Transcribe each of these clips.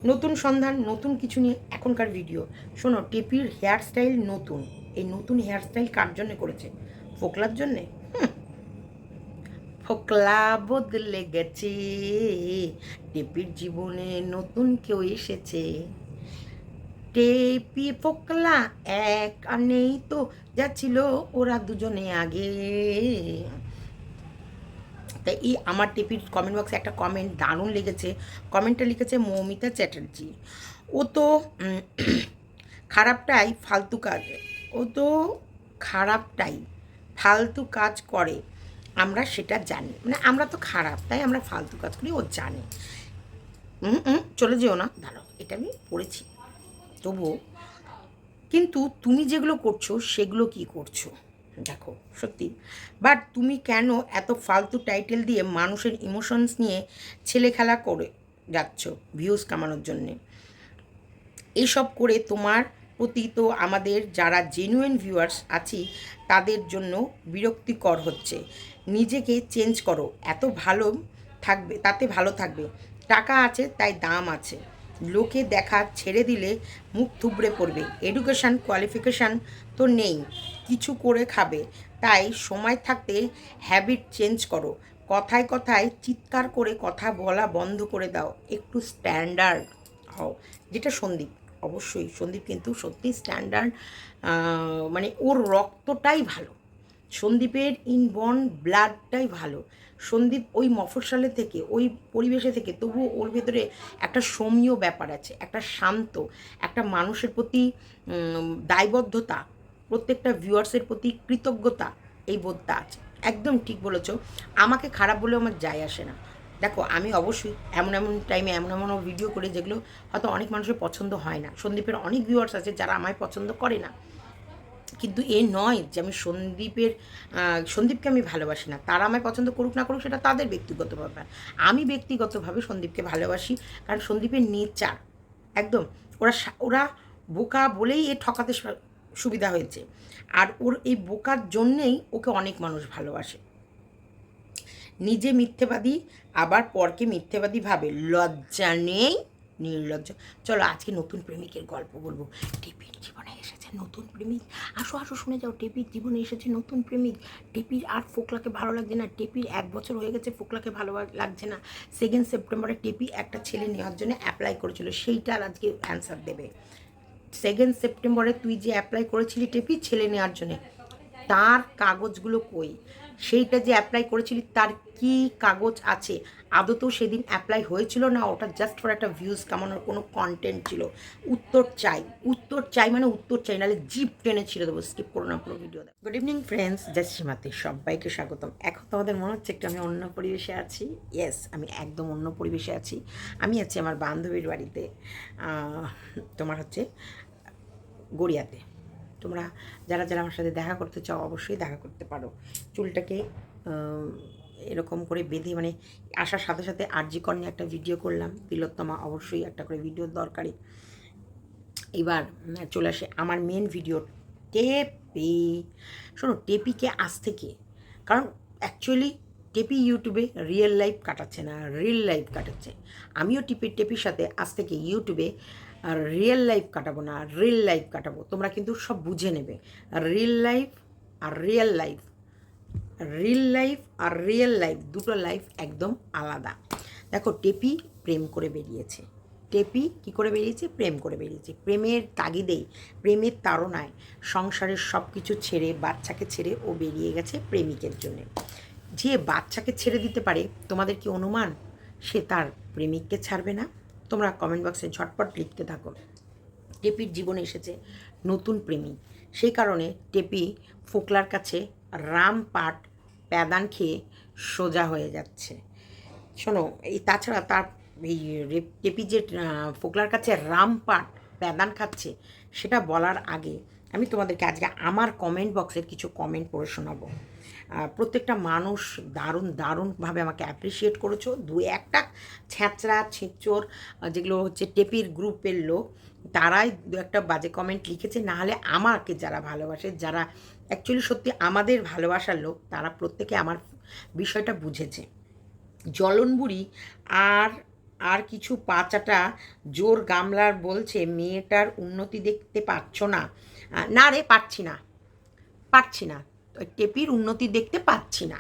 নতুন সন্ধান, নতুন কিছু নিয়ে এখনকার ভিডিও। শোনো, টেপির হেয়ার স্টাইল নতুন। এই নতুন হেয়ার স্টাইল কার জন্যে করেছে? ফোকলার জন্যে? ফোকলা বদলে গেছে, টেপির জীবনে নতুন কেউ এসেছে। টেপি ফোকলা এক আর নেই তো, যা ছিল ওরা দুজনে আগে। তাই এই আমার টেপির কমেন্ট বক্সে একটা কমেন্ট দারুণ লেগেছে। কমেন্টটা লিখেছে মৌমিতা চ্যাটার্জি। ও তো খারাপটাই ফালতু কাজ, ও তো খারাপটাই ফালতু কাজ করে, আমরা সেটা জানি। মানে আমরা তো খারাপ, তাই আমরা ফালতু কাজ করি, ও জানে। চলে যেও না, দাঁড়াও, এটা আমি পড়েছি তবুও। কিন্তু তুমি যেগুলো করছো সেগুলো কি করছো দেখো, সত্যি। বাট তুমি কেন এত ফালতু টাইটেল দিয়ে মানুষের ইমোশনস নিয়ে ছেলে খেলা করে যাচ্ছ ভিউজ কামানোর জন্যে? এইসব করে তোমার প্রতি তো আমাদের যারা জেনুইন ভিউয়ার্স আছি তাদের জন্য বিরক্তিকর হচ্ছে। নিজেকে চেঞ্জ করো, এত ভালো থাকবে, তাতে ভালো থাকবে। টাকা আছে তাই দাম আছে, লোকে দেখা ছেড়ে দিলে মুখ থুবড়ে পড়বে। এডুকেশান কোয়ালিফিকেশান তো নেই, কিছু করে খাবে। তাই সময় থাকতে হ্যাবিট চেঞ্জ করো। কথায় কথায় চিৎকার করে কথা বলা বন্ধ করে দাও, একটু স্ট্যান্ডার্ড হও। যেটা সন্দীপ, অবশ্যই সন্দীপ কিন্তু সত্যি স্ট্যান্ডার্ড। মানে ওর রক্তটাই ভালো, সন্দীপের ইনবর্ন ব্লাডটাই ভালো। সন্দীপ ওই মফস্বলে থেকে, ওই পরিবেশে থেকে, তবুও ওর ভেতরে একটা সৌম্য ব্যাপার আছে, একটা শান্ত, একটা মানুষের প্রতি দায়বদ্ধতা, প্রত্যেকটা ভিউয়ার্সের প্রতি কৃতজ্ঞতা, এই বোধটা আছে। একদম ঠিক বলেছ। আমাকে খারাপ বলেও আমার যায় আসে না। দেখো, আমি অবশ্যই এমন এমন টাইমে এমন এমন ভিডিও করি যেগুলো হয়তো অনেক মানুষের পছন্দ হয় না। সন্দীপের অনেক ভিউয়ার্স আছে যারা আমায় পছন্দ করে না, কিন্তু এ নয় যে আমি সন্দীপকে আমি ভালোবাসি না। তারা আমায় পছন্দ করুক না করুক সেটা তাদের ব্যক্তিগত ব্যাপার। আমি ব্যক্তিগতভাবে সন্দীপকে ভালোবাসি, কারণ সন্দীপের নেচার একদম, ওরা বোকা বলেই এ ঠকাতে সুবিধা হয়েছে। আর ওর এই বোকার জন্যেই ওকে অনেক মানুষ ভালোবাসে। নিজে মিথ্যেবাদী, আবার পরকে মিথ্যেবাদী ভাবে, লজ্জা নেই, নির্লজ্জ। চলো আজকে নতুন প্রেমিকের গল্প বলবো। টেপির জীবনে এসেছে নতুন প্রেমিক। আসো আসো শুনে যাও, টেপির জীবনে এসেছে নতুন প্রেমিক। টেপির আর ফোকলাকে ভালো লাগছে না। টেপির 1 বছর হয়ে গেছে, ফোকলাকে ভালো লাগছে না। 2 সেপ্টেম্বরে টেপি একটা ছেলে নেওয়ার জন্য অ্যাপ্লাই করেছিল, সেইটার আজকে অ্যান্সার দেবে। 2 সেপ্টেম্বরে তুই যে অ্যাপ্লাই করেছিলি টেপি ছেলে নেওয়ার জন্যে, তার কাগজগুলো কই? সেইটা যে অ্যাপ্লাই করেছিলি তার কি কাগজ আছে? আদতেও সেদিন অ্যাপ্লাই হয়েছিল না ওটা জাস্ট ফর একটা ভিউজ কামানোর কোনো কন্টেন্ট ছিল? উত্তর চাই, উত্তর চাই, মানে উত্তর চাই, নাহলে জিপ টেনে ছিঁড়ে দেবো। স্কিপ করো না, পুরো ভিডিও দেখো। গুড ইভিনিং ফ্রেন্ডস, জাস্ট সীমাতে সবাইকে স্বাগতম। এখন তোমাদের মনে হচ্ছে একটু আমি অন্য পরিবেশে আছি। ইয়েস, আমি একদম অন্য পরিবেশে আছি। আমি আছি আমার বান্ধবীর বাড়িতে, তোমার হচ্ছে গড়িয়াতে। তোমরা যারা যারা আমার সাথে দেখা করতে চাও অবশ্যই দেখা করতে পারো। চুলটাকে এরকম করে বেঁধে, মানে আসার সাথে সাথে আরজি কর নিয়ে একটা ভিডিও করলাম, তিলোত্তমা অবশ্যই একটা করে ভিডিও দরকারি। এবার চলে আসে আমার মেন ভিডিও। টেপি, শোনো, টেপিকে আজ থেকে, কারণ অ্যাকচুয়ালি টেপি ইউটিউবে রিয়েল লাইফ কাটাচ্ছে না, রিয়েল লাইফ কাটাচ্ছে। আমিও টেপির সাথে আজ থেকে ইউটিউবে রিয়েল লাইফ কাটাবো না, রিয়েল লাইফ কাটাবো। তোমরা কিন্তু সব বুঝে নেবে। রিয়েল লাইফ আর রিয়েল লাইফ, রিয়েল লাইফ আর রিয়েল লাইফ, দুটো লাইফ একদম আলাদা। দেখো, টেপি প্রেম করে বেরিয়েছে। টেপি কী করে বেরিয়েছে? প্রেম করে বেরিয়েছে। প্রেমের তাগিদেই, প্রেমের তাড়নায় সংসারের সব কিছু ছেড়ে, বাচ্চাকে ছেড়ে ও বেরিয়ে গেছে প্রেমিকের জন্যে। যে বাচ্চাকে ছেড়ে দিতে পারে, তোমাদের কি অনুমান সে তার প্রেমিককে ছাড়বে না? তোমরা কমেন্ট বক্সে ঝটপট লিখতে থাকো। টেপির জীবনে এসেছে নতুন প্রেমিক, সেই কারণে টেপি ফোকলার কাছে রামপাট প্যাদান খেয়ে সোজা হয়ে যাচ্ছে। শোনো, এই তাছাড়া তার এই টেপি যে ফোকলার কাছে রামপাট প্যাদান খাচ্ছে, সেটা বলার আগে আমি তোমাদেরকে আজকে আমার কমেন্ট বক্সের কিছু কমেন্ট পড়ে শোনাবো। প্রত্যেকটা মানুষ দারুণ দারুণভাবে আমাকে অ্যাপ্রিসিয়েট করেছো। দু একটা ছ্যাঁচড়া ছেঁচোর যেগুলো হচ্ছে টেপির গ্রুপের লোক, তারাই দু একটা বাজে কমেন্ট লিখেছে। নাহলে আমাকে যারা ভালোবাসে, যারা অ্যাকচুয়ালি সত্যি আমাদের ভালোবাসার লোক, তারা প্রত্যেকে আমার বিষয়টা বুঝেছে। জলনবুড়ি আর আর কিছু পাচাটা জোর গামলার বলছে মেয়েটার উন্নতি দেখতে পাচ্ছ না। না রে, পারছি না, টেপির উন্নতি দেখতে পাচ্ছি না,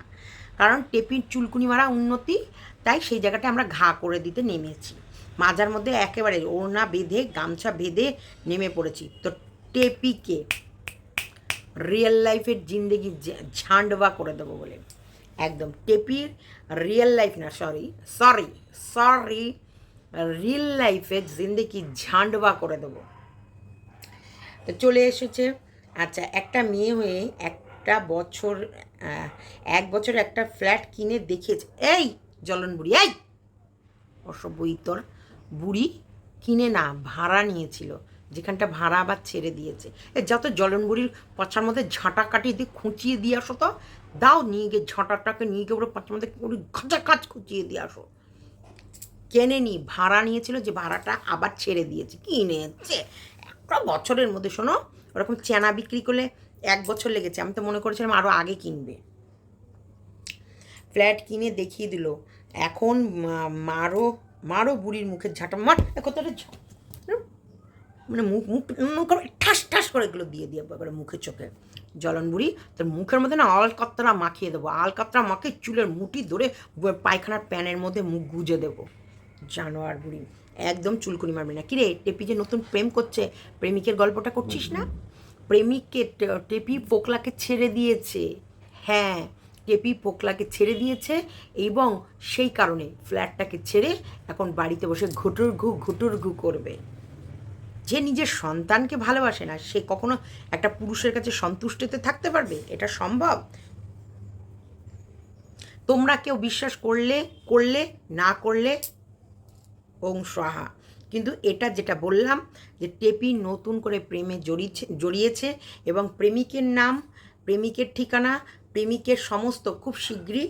কারণ টেপির চুলকুনি মারা উন্নতি, তাই সেই জায়গাটা আমরা ঘা করে দিতে নেমেছি, মাজার মধ্যে একেবারে ওড়না বেঁধে গামছা বেঁধে নেমে পড়েছি। তো টেপিকে রিয়েল লাইফের জিন্দেগি ঝান্ডবা করে দেবো বলে, একদম টেপির রিয়েল লাইফ না, সরি রিয়েল লাইফের জিন্দেগি ঝান্ডবা করে দেবো। তো চলে এসেছে। আচ্ছা, একটা মেয়ে হয়ে একটা বছর 1 বছর একটা ফ্ল্যাট কিনে দেখেছে, এই জ্বলন বুড়ি, এই অসভ্য ইতর বুড়ি, কিনে না ভাড়া নিয়েছিল, যেখানটা ভাড়া আবার ছেড়ে দিয়েছে। যত জ্বলন বুড়ির পচার মধ্যে ঝাঁটা কাটিয়ে দিয়ে খুঁচিয়ে দিয়ে আসো, তো দাও, নিয়ে গিয়ে ঝাঁটাটাকে নিয়ে গিয়ে ওরা পচার মধ্যে ঘাঁচা কাজ খুঁচিয়ে দিয়ে আসো। কেনেনি, ভাড়া নিয়েছিল, যে ভাড়াটা আবার ছেড়ে দিয়েছে, কিনেছে। একটা বছরের মধ্যে শোনো, ওরকম চেনা বিক্রি করলে 1 বছর লেগেছে, আমি তো মনে করেছিলাম আরও আগে কিনবে। ফ্ল্যাট কিনে দেখিয়ে দিল, এখন মারো বুড়ির মুখের ঝাঁটা, মার কতটা মানে মুখ ঠাস ঠাস করে এগুলো দিয়ে এবারে মুখের চোখে। জ্বলন বুড়ি, তোর মুখের মধ্যে না আলকাতরা মাখিয়ে দেবো, আলকাতরা মাখিয়ে চুলের মুঠি ধরে পায়খানার প্যানের মধ্যে মুখ গুজে দেবো। জানোয়ার বুড়ি, একদম চুলকুনি মারবি না। কিরে, টেপি যে নতুন প্রেম করছে, প্রেমিকের গল্পটা করছিস না? প্রেমিককে টেপি পোকলাকে ছেড়ে দিয়েছে। হ্যাঁ, টেপি পোকলাকে ছেড়ে দিয়েছে, এবং সেই কারণে ফ্ল্যাটটাকে ছেড়ে এখন বাড়িতে বসে ঘুটুর ঘু করবে। যে নিজের সন্তানকে ভালোবাসে না, সে কখনো একটা পুরুষের কাছে সন্তুষ্টিতে থাকতে পারবে? এটা সম্ভব? তোমরা কেউ বিশ্বাস করলে না করলে ওং স্বাহা। কিন্তু এটা যেটা বললাম, যে টেপি নতুন করে প্রেমে জড়িয়েছে, এবং প্রেমিকের নাম, প্রেমিকের ঠিকানা, প্রেমিকের সমস্ত খুব শীঘ্রই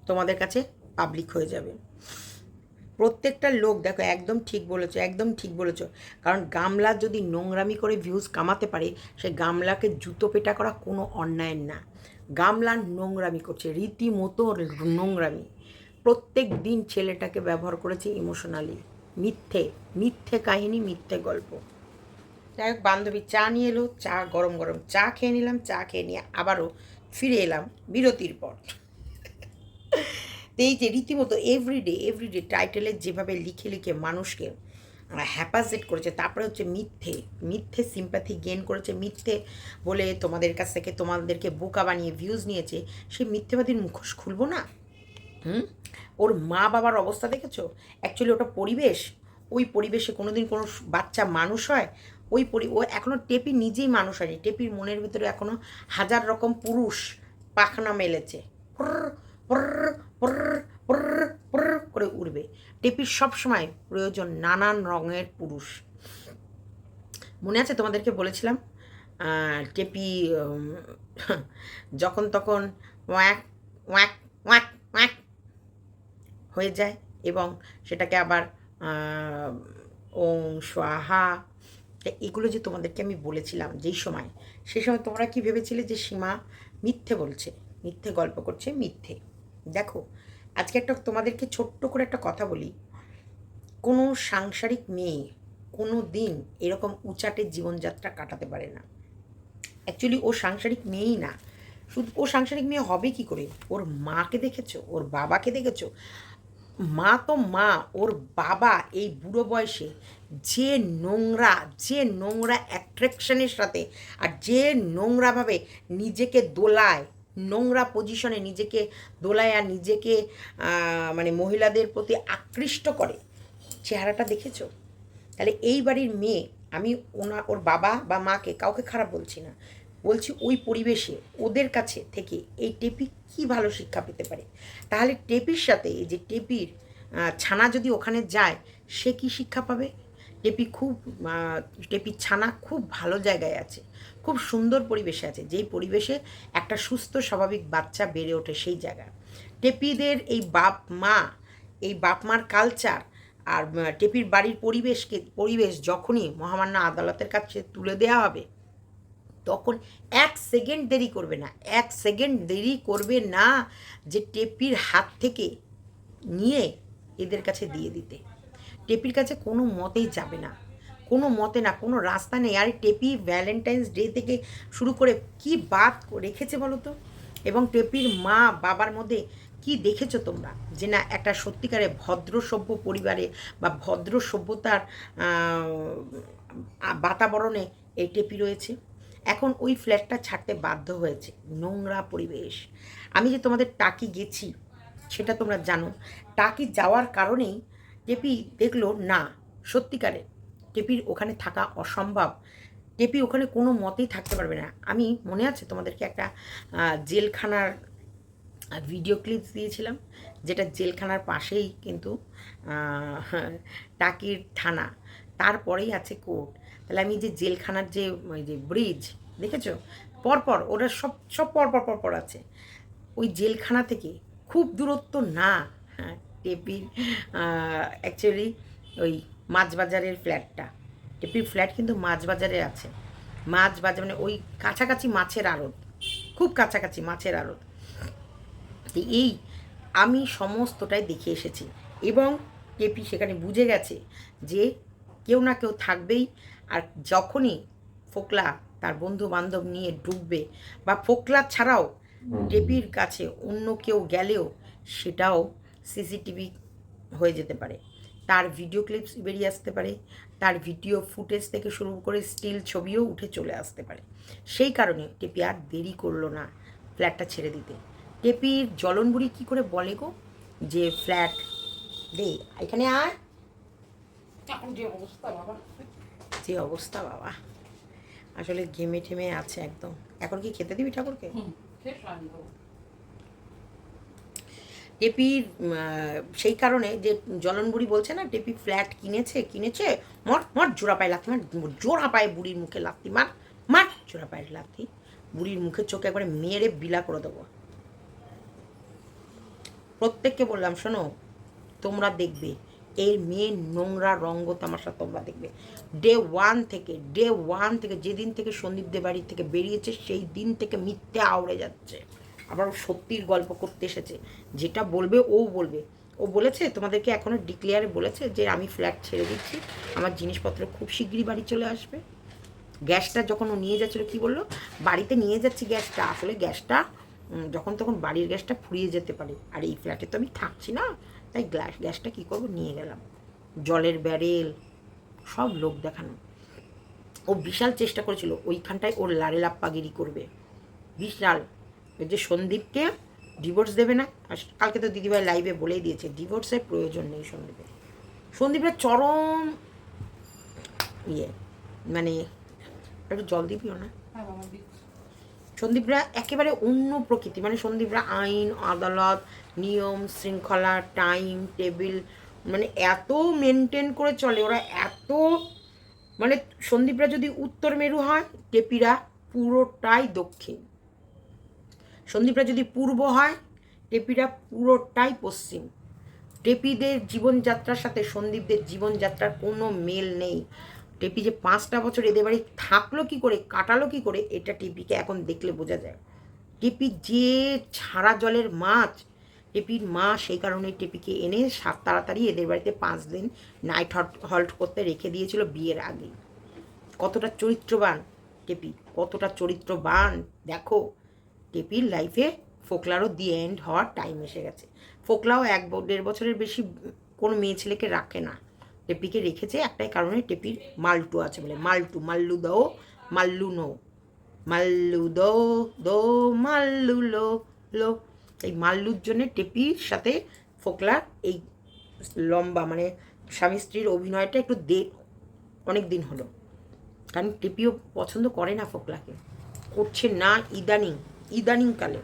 তোমাদের কাছে পাবলিক হয়ে যাবে। প্রত্যেকটা লোক দেখো, একদম ঠিক বলেছো, কারণ গামলা যদি নোংরামি করে ভিউজ কামাতে পারে, সে গামলাকে জুতো পেটা করা কোনো অন্যায় না। গামলা নোংরামি করছে, রীতিমতো নোংরামি। প্রত্যেক দিন ছেলেটাকে ব্যবহার করেছে ইমোশনালি। মিথ্যে কাহিনী, মিথ্যে গল্প। যাই হোক, বান্ধবী চা নিয়ে এলো, চা গরম গরম চা খেয়ে নিলাম, চা খেয়ে নিয়ে আবারও ফিরে এলাম বিরতির পর। তো এই যে রীতিমতো এভরিডে টাইটেলের যেভাবে লিখে মানুষকে হ্যাপাসেট করেছে, তারপরে হচ্ছে মিথ্যে সিম্প্যাথি গেন করেছে, মিথ্যে বলে তোমাদের কাছ থেকে তোমাদেরকে বোকা বানিয়ে ভিউজ নিয়েছে, সেই মিথ্যেবাদীর মুখোশ খুলবো না? ওর মা বাবার অবস্থা দেখেছো? অ্যাকচুয়ালি ওটা পরিবেশ, ওই পরিবেশে কোনোদিন কোনো বাচ্চা মানুষ হয়? ও এখনও টেপি নিজেই মানুষ হয়নি, টেপির মনের ভিতরে এখনও 1000 রকম পুরুষ পাখনা মেলেছে, করে উড়বে। টেপির সবসময় প্রয়োজন নানান রঙের পুরুষ। মনে আছে তোমাদেরকে বলেছিলাম, টেপি যখন তখন ওয়াক ওয়াক ওয়াক ওয়াক হয়ে যায়, এবং সেটাকে আবার ওং স্বাহা, এগুলো যে তোমাদেরকে আমি বলেছিলাম যেই সময়, সেই সময় তোমরা কি ভেবেছিলে? যে সীমা মিথ্যে বলছে, মিথ্যে গল্প করছে, মিথ্যে। দেখো, আজকে তোমাদেরকে ছোট্ট করে একটা কথা বলি। কোনো সাংসারিক মেয়ে কোনো দিন এরকম উচাটের জীবনযাত্রা কাটাতে পারে না। অ্যাকচুয়ালি ও সাংসারিক মেয়েই না, শুধু ও সাংসারিক মেয়ে হবে কি করে? ওর মাকে দেখেছো, ওর বাবাকে দেখেছো? মা তো মা, ওর বাবা এই বুড়ো বয়সে যে নোংরা অ্যাট্রাকশনের সাথে, আর যে নোংরাভাবে নিজেকে দোলায়, নোংরা পজিশনে নিজেকে দোলায়, আর নিজেকে মানে মহিলাদের প্রতি আকৃষ্ট করে, চেহারাটা দেখেছো? তাহলে এই বাড়ির মেয়ে, আমি ওর বাবা বা মাকে কাউকে খারাপ বলছি না, বলছি ওই পরিবেশে ওদের কাছে থেকে এই টেপি কি ভালো শিক্ষা পেতে পারে? তাহলে টেপির সাথে এই যে টেপির ছানা যদি ওখানে যায়, সে কি শিক্ষা পাবে? টেপির ছানা খুব ভালো জায়গায় আছে, খুব সুন্দর পরিবেশে আছে, যেই পরিবেশে একটা সুস্থ স্বাভাবিক বাচ্চা বেড়ে ওঠে, সেই জায়গা। টেপিদের এই বাপ মার কালচার আর টেপির বাড়ির পরিবেশ যখনই মহামান্য আদালতের কাছে তুলে দেওয়া হবে, তখন 1 সেকেন্ড দেরি করবে না যে টেপির হাত থেকে নিয়ে এদের কাছে দিয়ে দিতে। টেপির কাছে কোনো মতেই যাবে না, কোনো মতে না, কোনো রাস্তা নেই। আর টেপি ভ্যালেন্টাইন্স ডে থেকে শুরু করে কি বাদ রেখেছে বলো তো? এবং টেপির মা বাবার মধ্যে কি দেখেছো তোমরা যে না একটা সত্যিকারে ভদ্র সভ্য পরিবারে বা ভদ্র সভ্যতার বাতাবরণে এই টেপি রয়েছে? এখন ওই ফ্ল্যাটটা ছাড়তে বাধ্য হয়েছে, নোংরা পরিবেশ। আমি যে তোমাদের টাকি গেছি সেটা তোমরা জানো। টাকি যাওয়ার কারণেই টেপি দেখলো না সত্যিকারে টেপির ওখানে থাকা অসম্ভব, টেপি ওখানে কোনো মতেই থাকতে পারবে না। আমি মনে আছে তোমাদেরকে একটা জেলখানার ভিডিও ক্লিপস দিয়েছিলাম, যেটা জেলখানার পাশেই কিন্তু টাকির থানা, তারপরেই আছে কোর্ট। তাহলে আমি যে জেলখানার যে ওই যে ব্রিজ দেখেছো পরপর, ওরা সব সব পরপর পরপর আছে। ওই জেলখানা থেকে খুব দূরত্ব না। হ্যাঁ, টেপির অ্যাকচুয়ালি ওই মাছবাজারের ফ্ল্যাটটা, টেপির ফ্ল্যাট কিন্তু মাছবাজারে আছে। মাছবাজার মানে ওই কাছাকাছি মাছের আড়ত, খুব কাছাকাছি মাছের আড়ত। এই আমি সমস্তটাই দেখে এসেছি এবং টেপি সেখানে বুঝে গেছে যে কেউ না কেউ থাকবেই। আর যখনই ফোকলা তার বন্ধু বান্ধব নিয়ে ঢুকবে বা ফোকলা ছাড়াও টেপির কাছে অন্য কেউ গেলেও সেটাও সিসিটিভি হয়ে যেতে পারে, তার ভিডিও ক্লিপস বেরিয়ে আসতে পারে, তার ভিডিও ফুটেজ থেকে শুরু করে স্টিল ছবিও উঠে চলে আসতে পারে। সেই কারণে টেপি আর দেরি করলো না ফ্ল্যাটটা ছেড়ে দিতে। টেপির জলনবুড়ি কী করে বলে গো যে ফ্ল্যাট দে, এখানে আয়। এখন যে অবস্থা বাবা, যে অবস্থা বাবা, আসলে ঘেমে ঠেমে আছে একদম। এখন কি খেতে দিবি ঠাকুরকে? টেপির সেই কারণে যে জলনবুড়ি বলছে না টেপি ফ্ল্যাট কিনেছে কিনেছে, মর মর জোড়া পায়ে লাথি মার, জোড়া পায়ে বুড়ির মুখে লাথি মার, মার জোড়া পায়ের লাথি, বুড়ির মুখের চোখে একবারে মেরে বিলা করে দেবো। প্রত্যেককে বললাম শোনো, তোমরা দেখবে এর মেয়ের নোংরা রঙ্গ তামাশা তোমরা দেখবে। ডে ওয়ান থেকে যেদিন থেকে সন্দীপ দে বাড়ি থেকে বেরিয়েছে সেই দিন থেকে মিথ্যে আওড়ে যাচ্ছে, আবার সত্যির গল্প করতে এসেছে। যেটা বলবে ও বলবে, ও বলেছে তোমাদেরকে এখনও ডিক্লেয়ারে বলেছে যে আমি ফ্ল্যাট ছেড়ে দিচ্ছি, আমার জিনিসপত্র খুব শীঘ্রই বাড়ি চলে আসবে। গ্যাসটা যখন ও নিয়ে যাচ্ছিলো কী বললো, বাড়িতে নিয়ে যাচ্ছি গ্যাসটা, আসলে গ্যাসটা যখন তখন বাড়ির গ্যাসটা ফুরিয়ে যেতে পারে, আর এই ফ্ল্যাটে তো আমি থাকছি না, তাই গ্যাসটা কী করবো নিয়ে গেলাম। জলের ব্যারেল সব লোক দেখানো। ও বিশাল চেষ্টা করেছিল ওইখানটায় ওর লারে লাপ্পাগিরি করবে, বিশাল। ওই যে সন্দীপকে ডিভোর্স দেবে না, আর কালকে তো দিদিভাই লাইভে বলেই দিয়েছে ডিভোর্সের প্রয়োজন নেই সন্দীপের। সন্দীপের চরম ইয়ে, মানে একটু জল দিবিও না। সন্দীপরা একেবারে অন্য প্রকৃতি, মানে সন্দীপরা আইন আদালত নিয়ম শৃঙ্খলা টাইম টেবিল মানে এত মেনটেন করে চলে ওরা, এত মানে সন্দীপরা যদি উত্তর মেরু হয় টেপিরা পুরোটাই দক্ষিণ, সন্দীপরা যদি পূর্ব হয় টেপিরা পুরোটাই পশ্চিম। টেপিদের জীবনযাত্রার সাথে সন্দীপদের জীবনযাত্রার কোনো মেল নেই। টেপি যে 5টা বছর এদের বাড়ি থাকলো কী করে, কাটালো কী করে, এটা টেপিকে এখন দেখলে বোঝা যায়। টেপি যে ছাড়া জলের মাছ, টেপির মা সেই কারণে টেপিকে এনে তাড়াতাড়ি এদের বাড়িতে 5 দিন নাইট হল্ট করতে রেখে দিয়েছিল বিয়ের আগে। কতটা চরিত্রবান টেপি, কতটা চরিত্রবান দেখো। টেপির লাইফে ফোকলারও দি এন্ড হওয়ার টাইম এসে গেছে। ফোকলাও 1-1.5 বছরের বেশি কোনো মেয়ে ছেলেকে রাখে না, টেপিকে রেখেছে একটাই কারণে টেপির মাল্টু আছে বলে। মাল্লু দো মাল্লু নো, মাল্লু দো দো মাল্লু লো লো, এই মাল্লুর জন্যে টেপির সাথে ফোকলার এই লম্বা মানে স্বামী স্ত্রীর অভিনয়টা একটু অনেক দিন হলো, কারণ টেপিও পছন্দ করে না ফোকলাকে, করছে না ইদানিংকালে।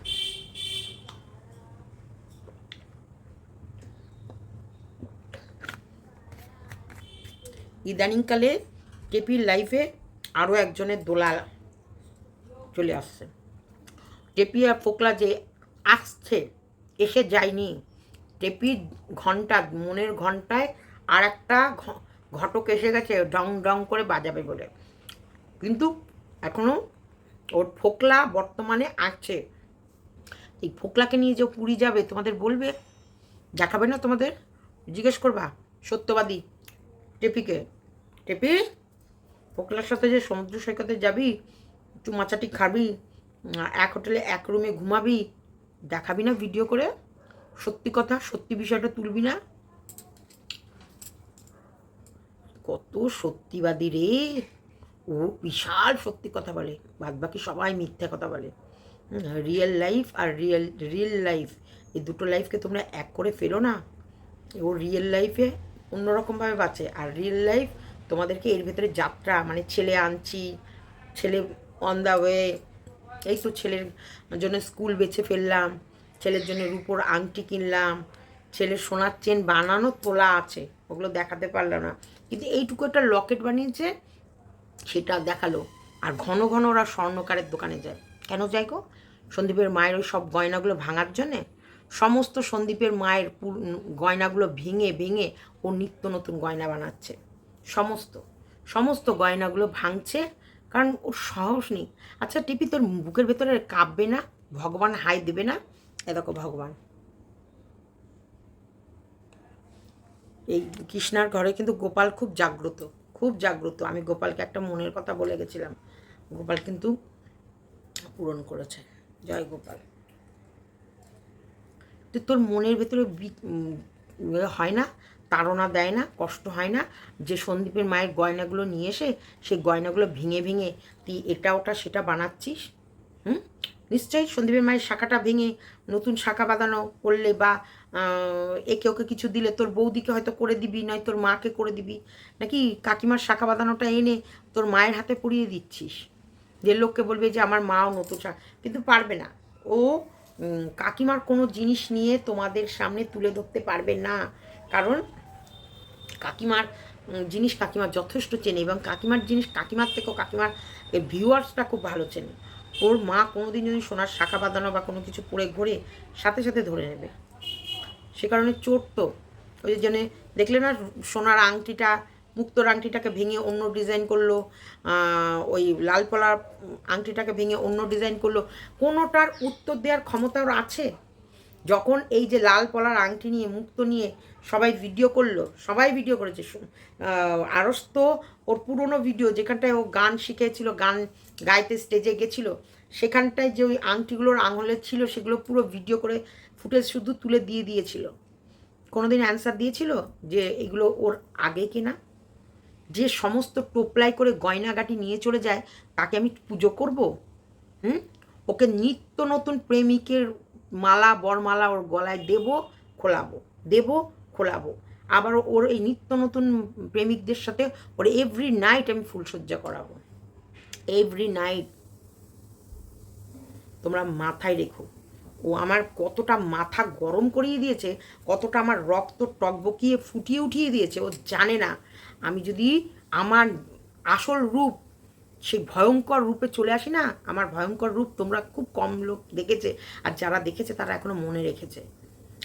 ইদানিংকালে টেপির লাইফে আরও একজনের দোলা চলে আসছে। টেপি আর ফোকলা যে আসছে, এসে যায়নি, টেপির ঘন্টা মনের ঘন্টায় আর একটা ঘটক এসে গেছে ডং ডং করে বাজাবে বলে, কিন্তু এখনও ওর ফোকলা বর্তমানে আছে। এই ফোকলাকে নিয়ে যে পুরী যাবে তোমাদের বলবে, দেখাবে না তোমাদের, জিজ্ঞেস করবা সত্যবাদী টেপিকে। টেপি, ফোকলার সাথে যে সমুদ্র সৈকতে যাবি, চুমাচাটি খাবি, এক হোটেলে এক রুমে ঘুমাবি, দেখাবি না ভিডিও করে? সত্যি কথা, সত্যি বিষয়টা তুলবি না? কত সত্যিবাদী রে ও, বিশাল সত্যি কথা বলে, বাদ বাকি সবাই মিথ্যা কথা বলে। রিয়েল লাইফ আর রিয়েল লাইফ, এই দুটো লাইফকে তোমরা এক করে ফেলো না। ও রিয়েল লাইফে অন্যরকমভাবে বাঁচে, আর রিয়েল লাইফ তোমাদেরকে এর ভেতরে যাত্রা, মানে ছেলে আনছি, ছেলে অন দ্য ওয়ে, এই তো ছেলের জন্য স্কুল বেছে ফেললাম, ছেলের জন্য রূপোর আংটি কিনলাম, ছেলের সোনার চেন বানানো তোলা আছে, ওগুলো দেখাতে পারলাম না, কিন্তু এইটুকু একটা লকেট বানিয়েছে সেটা দেখালো। আর ঘন ঘন ওরা স্বর্ণকারের দোকানে যায়। কেন যায় গো? সন্দীপের মায়ের ওই সব গয়নাগুলো ভাঙার জন্যে। সমস্ত সন্দীপের মায়ের গয়নাগুলো ভেঙে ভেঙে ও নিত্য নতুন গয়না বানাচ্ছে। সমস্ত সমস্ত গয়নাগুলো ভাঙছে, কারণ ওর সাহস নেই। আচ্ছা টিপি, তোর বুকের ভেতরে কাঁপবে না? ভগবান হাই দেবে না? এ দেখো ভগবান, এই কৃষ্ণার ঘরে কিন্তু গোপাল খুব জাগ্রত, খুব জাগ্রত। আমি গোপালকে একটা মনের কথা বলে গেছিলাম, গোপাল কিন্তু পূরণ করেছে। জয় গোপাল। তো তোর মনের ভেতরে হয় না, তাড়না দেয় না, কষ্ট হয় না যে সন্দীপের মায়ের গয়নাগুলো নিয়ে এসে সেই গয়নাগুলো ভেঙে ভেঙে তুই এটা ওটা সেটা বানাচ্ছিস? হুম, নিশ্চয়ই সন্দীপের মায়ের শাখাটা ভেঙে নতুন শাখা বাঁধানো করলে, বা একে ওকে কিছু দিলে, তোর বৌদিকে হয়তো করে দিবি, নয় তোর মাকে করে দিবি, নাকি কাকিমার শাখা বাঁধানোটা এনে তোর মায়ের হাতে পরিয়ে দিচ্ছিস, যে লোককে বলবে যে আমার মাও নতুন শাখা। কিন্তু পারবে না ও, কাকিমার কোনো জিনিস নিয়ে তোমাদের সামনে তুলে ধরতে পারবে না, কারণ কাকিমার জিনিস কাকিমা যথেষ্ট চেনে, এবং কাকিমার জিনিস কাকিমার থেকেও কাকিমার ভিউয়ার্সটা খুব ভালো চেনে। ওর মা কোনোদিন যদি সোনার শাখা বাঁধানো বা কোনো কিছু পরে ঘোরে, সাথে সাথে ধরে নেবে। সে কারণে চোর তো ওই জন্য দেখলে না, সোনার আংটিটা, মুক্তোর আংটিটাকে ভেঙে অন্য ডিজাইন করলো, ওই লাল পলার আংটিটাকে ভেঙে অন্য ডিজাইন করলো। কোনোটার উত্তর দেওয়ার ক্ষমতা ওর আছে? যখন এই যে লাল পলার আংটি নিয়ে, মুক্ত নিয়ে সবাই ভিডিও করলো, সবাই ভিডিও করেছে, আরস তো ওর পুরনো ভিডিও যেখানটায় ও গান শিখেছিল, গান গাইতে স্টেজে গেছিলো, সেখানটায় যে ওই আংটিগুলোর আঙুলে ছিল সেগুলো পুরো ভিডিও করে ফুটেজ শুধু তুলে দিয়ে দিয়েছিল। কোনোদিন অ্যান্সার দিয়েছিল যে এগুলো ওর আগে কিনা? যে সমস্ত টোপলাই করে গয়নাগাটি নিয়ে চলে যায় তাকে আমি পুজো করব? ওকে নিত্য নতুন প্রেমিকের মালা, বরমালা ওর গলায় দেব, খোলাবো, দেব, খোলাবো। আবার ওর এই নিত্য নতুন প্রেমিকদের সাথে ওর এভরি নাইট আমি ফুলসজ্জা করাবো, এভরি নাইট। তোমরা মাথায় রেখো, ও আমার কতটা মাথা গরম করিয়ে দিয়েছে, কতটা আমার রক্ত টকবকিয়ে ফুটিয়ে উঠিয়ে দিয়েছে ও জানে না। আমি যদি আমার আসল রূপ, সেই ভয়ঙ্কর রূপে চলে আসি না, আমার ভয়ঙ্কর রূপ তোমরা খুব কম লোক দেখেছে, আর যারা দেখেছে তারা এখনো মনে রেখেছে।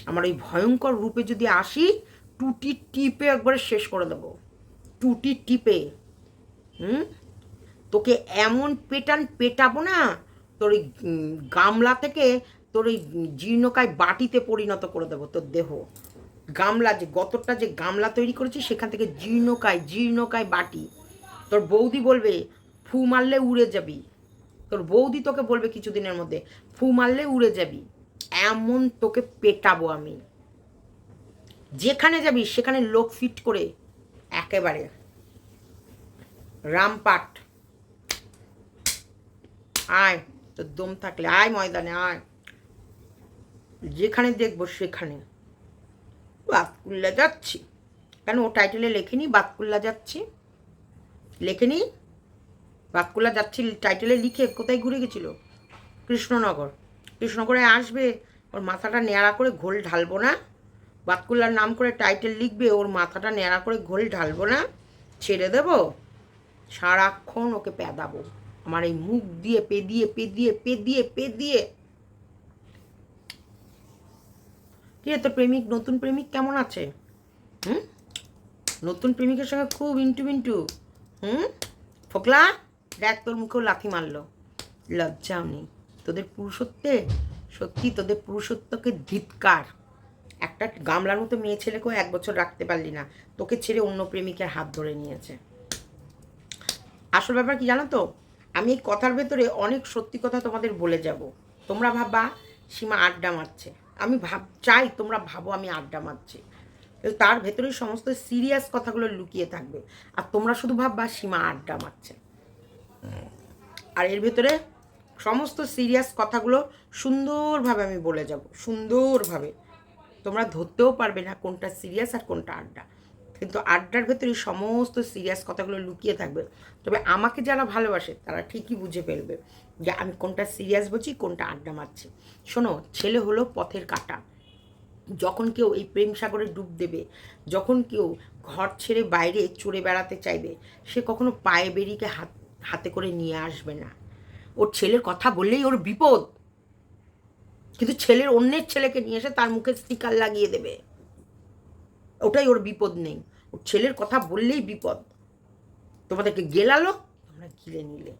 আমার ওই ভয়ঙ্কর রূপে যদি আসি, টুটি টিপে একবারে শেষ করে দেবো, টুটি টিপে। তোকে এমন পেটাবো না, তোর ওই গামলা থেকে তোর ওই জীর্ণকায় বাটিতে পরিণত করে দেবো তোর দেহ। গামলা, যে গতরটা যে গামলা তৈরি করেছি সেখান থেকে জীর্ণকায় বাটি। তোর বৌদি বলবে ফু মারলে উড়ে যাবি, তোর বৌদি তোকে বলবে কিছুদিনের মধ্যে ফু মারলে উড়ে যাবি, এমন তোকে পেটাবো আমি। যেখানে যাবি সেখানে লোক ফিট করে একেবারে রামপাট। আয়, তোর দম থাকলে আয় ময়দানে আয়, যেখানে দেখবো সেখানে। বাতকুল্লা যাচ্ছি, কেন ও টাইটেলে লেখেনি বাতকুল্লা যাচ্ছি? লেখেনি বাতকুল্লা যাচ্ছি, টাইটেলে লিখে কোথায় ঘুরে গেছিল? কৃষ্ণনগর। কৃষ্ণনগরে আসবে, ওর মাথাটা নেড়া করে ঘোল ঢালবো না? বাতকুল্লার নাম করে টাইটেল লিখবে, ওর মাথাটা নেড়া করে ঘোল ঢালবো না? ছেড়ে দেবো? সারাক্ষণ ওকে পেদাবো, আমার এই মুখ দিয়ে পেদিয়ে পেদিয়ে পেদিয়ে পেদিয়ে। কি রে, তোর প্রেমিক, নতুন প্রেমিক কেমন আছে? নতুন প্রেমিকের সঙ্গে খুব ইন্টু মিন্টু। ফোকলা, দেখ তোর মুখেও লাথি মারলো, লজ্জাও নেই তোদের পুরুষত্বে। সত্যি তোদের পুরুষত্বকে ধিক্কার, একটা গামলার মতো মেয়ে ছেলেকেও 1 বছর রাখতে পারলি না, তোকে ছেড়ে অন্য প্রেমিকের হাত ধরে নিয়েছে। আসল ব্যাপার কি জানো তো, আমি এই কথার ভেতরে অনেক সত্যি কথা তোমাদের বলে যাব। তোমরা ভাববা সীমা আড্ডা মারছে, আমি চাই তোমরা ভাবো আমি আড্ডা মারছি, কিন্তু তার ভেতরেই সমস্ত সিরিয়াস কথাগুলো লুকিয়ে থাকবে, আর তোমরা শুধু ভাববা সীমা আড্ডা মারছে। আর এর ভেতরে সমস্ত সিরিয়াস কথাগুলো সুন্দরভাবে আমি বলে যাব, সুন্দরভাবে। তোমরা ধরতেও পারবে না কোনটা সিরিয়াস আর কোনটা আড্ডা, কিন্তু আড্ডার ভেতরে সমস্ত সিরিয়াস কথাগুলো লুকিয়ে থাকবে। তবে আমাকে যারা ভালোবাসে তারা ঠিকই বুঝে ফেলবে যে আমি কোনটা সিরিয়াস বলছি, কোনটা আড্ডা মারছি। শোনো, ছেলে হলো পথের কাঁটা। যখন কেউ এই প্রেম সাগরে ডুব দেবে, যখন কেউ ঘর ছেড়ে বাইরে চড়ে বেড়াতে চাইবে, সে কখনো পায়ে বেরিকে হাতে করে নিয়ে আসবে না। ওর ছেলের কথা বললেই ওর বিপদ, কিন্তু ছেলের অন্যের ছেলেকে নিয়ে এসে তার মুখে স্টিকার লাগিয়ে দেবে, ওটাই ওর বিপদ নেই। ওর ছেলের কথা বললেই বিপদ। তোমাদেরকে গেলালো, তোমরা গিলে নিলে।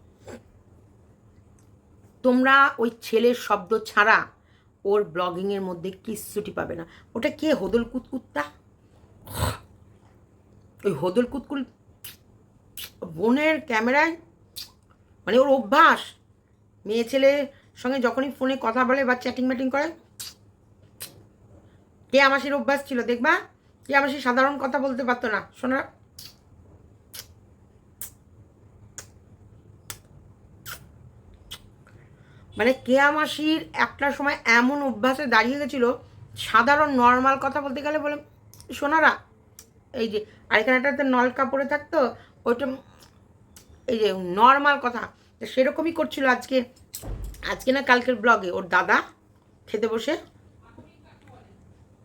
তোমরা ওই ছেলের শব্দ ছাড়া ওর ব্লগিংয়ের মধ্যে কিচ্ছুটি পাবে না। ওটা কে? হদল কুতকুত্তা। ওই হদল কুতকুল বোনের ক্যামেরায়, মানে ওর অভ্যাস, মেয়ে ছেলের সঙ্গে যখনই ফোনে কথা বলে বা চ্যাটিং ম্যাটিং করে, কে আমাসির অভ্যাস ছিল দেখবা, কে আমাসি সাধারণ কথা বলতে পারতো না। শোনা, মানে কেয়া মাসির একটা সময় এমন অভ্যাসে দাঁড়িয়ে গেছিল, সাধারণ নর্মাল কথা বলতে গেলে বলে সোনারা, এই যে আর এখানে একটা নলকা পড়ে থাকতো, ওইটা এই যে নর্মাল কথা সেরকমই করছিল। আজকে না কালকের ব্লগে ওর দাদা খেতে বসে,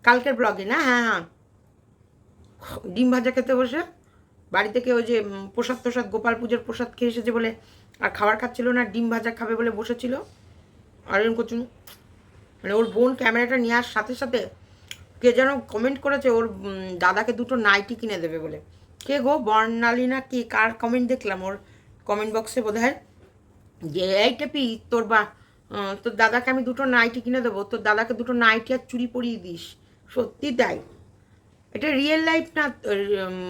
কালকের ব্লগে না, হ্যাঁ হ্যাঁ, ডিম ভাজা খেতে বসে বাড়ি থেকে ওই যে প্রসাদ গোপাল পুজোর প্রসাদ খেয়ে এসেছে বলে আর খাবার খাচ্ছিল না, ডিম ভাজা খাবে বলে বসেছিল। আর এরকম করছুন, মানে ওর বোন ক্যামেরাটা নেওয়ার সাথে সাথে কে যেন কমেন্ট করেছে ওর দাদাকে 2টো নাইটি কিনে দেবে বলে। কে গো, বর্ণালী না কি, কার কমেন্ট দেখলাম ওর কমেন্ট বক্সে বোধহয়, যে এই টেপি তোর দাদাকে আমি 2টো নাইটি কিনে দেবো, তোর দাদাকে 2টো নাইটি আর চুড়ি পরিয়ে দিস। সত্যি তাই, এটা রিয়েল লাইফ না,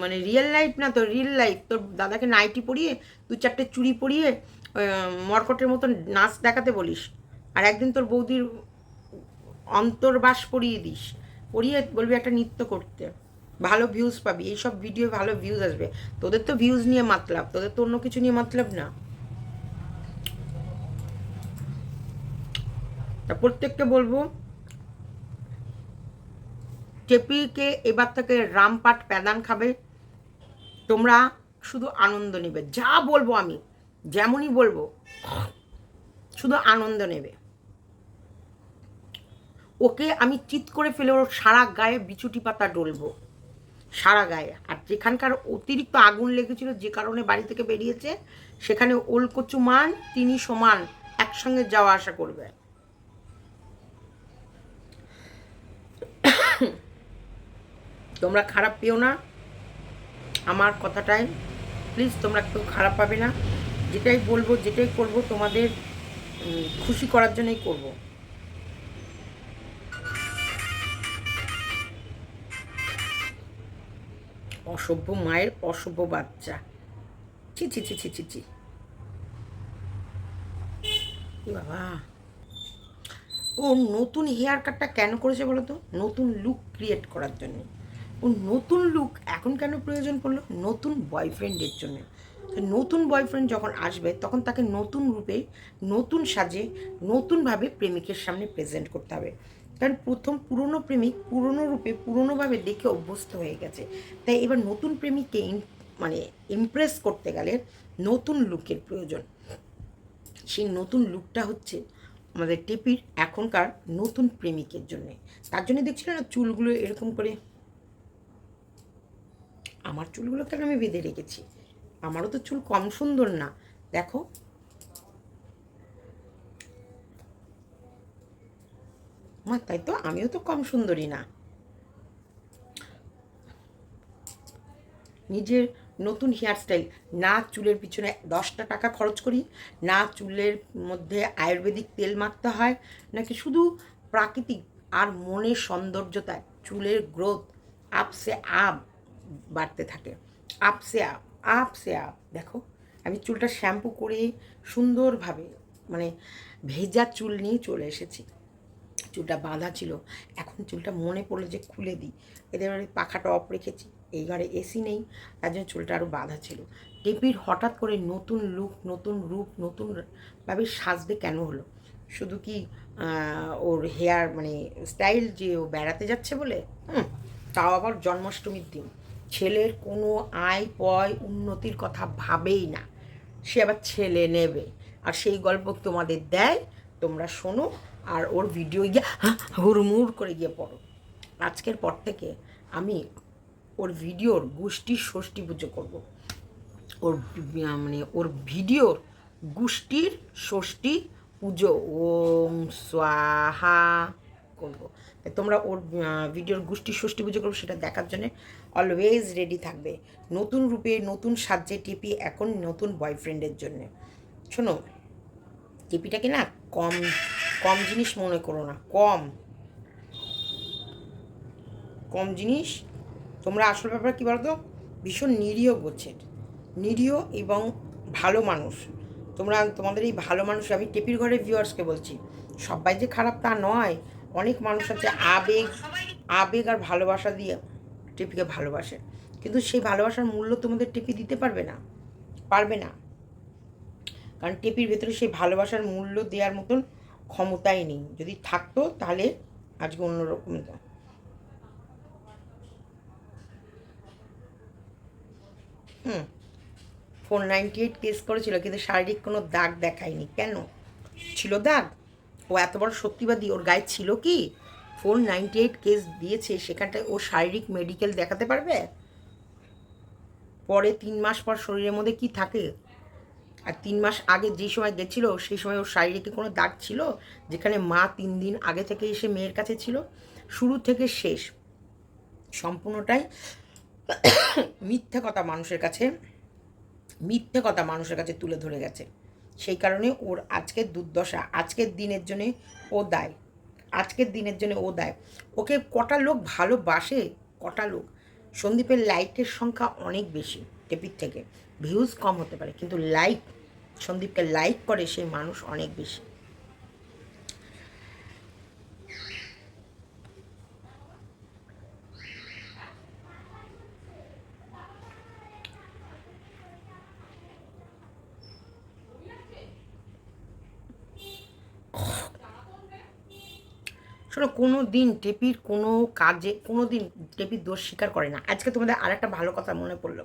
মানে রিয়েল লাইফ না তো রিয়েল লাইফ। তোর দাদাকে নাইটি পরিয়ে 2-4টে চুড়ি পরিয়ে মর্কটের মতন নাচ দেখাতে বলিস, আর একদিন তোর বৌদির অন্তর্বাস পরিয়ে দিস, পরিয়ে বলবি একটা নৃত্য করতে, ভালো ভিউজ পাবি। এইসব ভিডিও ভালো ভিউজ আসবে। তোদের তো ভিউজ নিয়ে মতলব, তোদের তো অন্য কিছু নিয়ে মতলব না। তা প্রত্যেককে বলবো, টেপিকে এবার থেকে রামপাট প্যাদান খাবে। তোমরা শুধু আনন্দ নেবে, যা বলবো আমি যেমনই বলবো, শুধু আনন্দ নেবে। ওকে আমি চিৎ করে ফেলে ওর সারা গায়ে বিচুটি পাতা ডলবো, সারা গায়ে। আর যেখানকার অতিরিক্ত আগুন লেগেছিল, যে কারণে বাড়ি থেকে বেরিয়েছে, সেখানে ওলকচু মান তিনি সমান একসঙ্গে যাওয়া আসা করবে। তোমরা খারাপ পেও না আমার কথাটাই, প্লিজ তোমরা কেউ খারাপ পাবে না। যেটাই বলবো, যেটাই করব, তোমাদের খুশি করার জন্যই করব। অসভ্য মায়ের অসভ্য বাচ্চা, ছি ছি ছি ছি ছি ছি, বাবা। ও নতুন হেয়ার কাটটা কেন করেছে বলো তো? নতুন লুক ক্রিয়েট করার জন্য। ও নতুন লুক এখন কেন প্রয়োজন পড়লো? নতুন বয়ফ্রেন্ডের জন্য। নতুন বয়ফ্রেন্ড যখন আসবে তখন তাকে নতুন রূপে, নতুন সাজে, নতুনভাবে প্রেমিকের সামনে প্রেজেন্ট করতে হবে। কারণ পুরনো প্রেমিক পুরনো রূপে পুরনোভাবে দেখে অভ্যস্ত হয়ে গেছে। তাই এবার নতুন প্রেমিককে মানে ইমপ্রেস করতে গেলে নতুন লুকের প্রয়োজন। সেই নতুন লুকটা হচ্ছে আমাদের টেপির এখনকার নতুন প্রেমিকের জন্যে। তার জন্য দেখছিল না চুলগুলো এরকম করে, আমার চুলগুলো কেন আমি বেঁধে রেখেছি, আমারও তো চুল কম সুন্দর না, দেখো। আমার তাই তো, আমিও তো কম সুন্দরী না। নিজের নতুন হেয়ারস্টাইল, না চুলের পিছনে 10টা টাকা খরচ করি, না চুলের মধ্যে আয়ুর্বেদিক তেল মাখতে হয়, নাকি শুধু প্রাকৃতিক আর মনের সৌন্দর্যতায় চুলের গ্রোথ আপসে আপ বাড়তে থাকে, আপসে আপ, আপসে আপ। দেখো আমি চুলটা শ্যাম্পু করে সুন্দরভাবে মানে ভেজা চুল নিয়ে চলে এসেছি। চুলটা বাঁধা ছিল, এখন চুলটা মনে পড়লো যে খুলে দিই। এদের বাড়ি পাখাটা অফ রেখেছি, এই ঘরে এসি নেই, তার জন্য চুলটা আরও বাঁধা ছিল। টেপির হঠাৎ করে নতুন লুক, নতুন রূপ, নতুনভাবে সাজতে কেন হলো? শুধু কি ওর হেয়ার মানে স্টাইল যে ও বেড়াতে যাচ্ছে বলে? তাও আবার জন্মাষ্টমীর দিন। ছেলের কোনো আয় পয় উন্নতির কথা ভাবেই না, সে আবার ছেলে নেবে, আর সেই গল্প তোমাদের দেয়, তোমরা শোনো আর ওর ভিডিও গিয়ে হুড়মুড় করে গিয়ে পড়ো। আজকের পর থেকে আমি ওর ভিডিওর গোষ্ঠীর ষষ্ঠী পুজো করবো, ওর মানে ওর ভিডিওর গোষ্ঠীর ষষ্ঠী পুজো ওম স্বাহা করবো। তোমরা ওর ভিডিওর গোষ্ঠীর ষষ্ঠী পুজো করবো, সেটা দেখার জন্য অলওয়েজ রেডি থাকবে। নতুন রূপে নতুন সাজে টিপি এখন নতুন বয়ফ্রেন্ডের জন্যে। শোনো, টিপিটাকে না কম কম জিনিস মনে করো না, কম কম জিনিস। তোমরা আসল ব্যাপার কী বলতো, ভীষণ নিরীহ গোছের, নিরীহ এবং ভালো মানুষ তোমরা। তোমাদের এই ভালো মানুষ, আমি টেপির ঘরের ভিউয়ার্সকে বলছি, সবাই যে খারাপ তা নয়। অনেক মানুষ আছে আবেগ আবেগ আর ভালোবাসা দিয়ে টেপিকে ভালোবাসে, কিন্তু সেই ভালোবাসার মূল্য তোমাদের টেপি দিতে পারবে না, পারবে না। কারণ টেপির ভেতরে সেই ভালোবাসার মূল্য দেওয়ার মতন ক্ষমতাই নেই। যদি থাকতো তাহলে আজকে অন্যরকম। 498 কেস করেছিল, কিন্তু শারীরিক কোনো দাগ দেখায়নি। কেন ছিল দাগ? ও এত বড় সত্যিবাদী, ওর গায়ে ছিল কি? 498 কেস দিয়েছে, সেখানটায় ও শারীরিক মেডিকেল দেখাতে পারবে? পরে 3 মাস পর শরীরের মধ্যে কি থাকে? আর 3 মাস আগে যে সময় গেছিলো সেই সময় ওর শারীরিক কোনো দাগ ছিল? যেখানে মা 3 দিন আগে থেকে এসে মেয়ের কাছে ছিল। শুরু থেকে শেষ সম্পূর্ণটাই মিথ্যে কথা মানুষের কাছে তুলে ধরে গেছে। সেই কারণে ওর আজকের দুর্দশা, আজকের দিনের জন্যে ও দায়। ওকে কটা লোক ভালোবাসে, কটা লোক। সন্দীপের লাইকের সংখ্যা অনেক বেশি টেপির থেকে, ভিউজ কম হতে পারে, কিন্তু সন্দীপকে লাইক করে সেই মানুষ অনেক বেশি। শোনো, কোনো দিন টেপির কোনো কাজে কোনো দিন টেপির দোষ স্বীকার করে না। আজকে তোমাদের আর একটা ভালো কথা মনে পড়লো।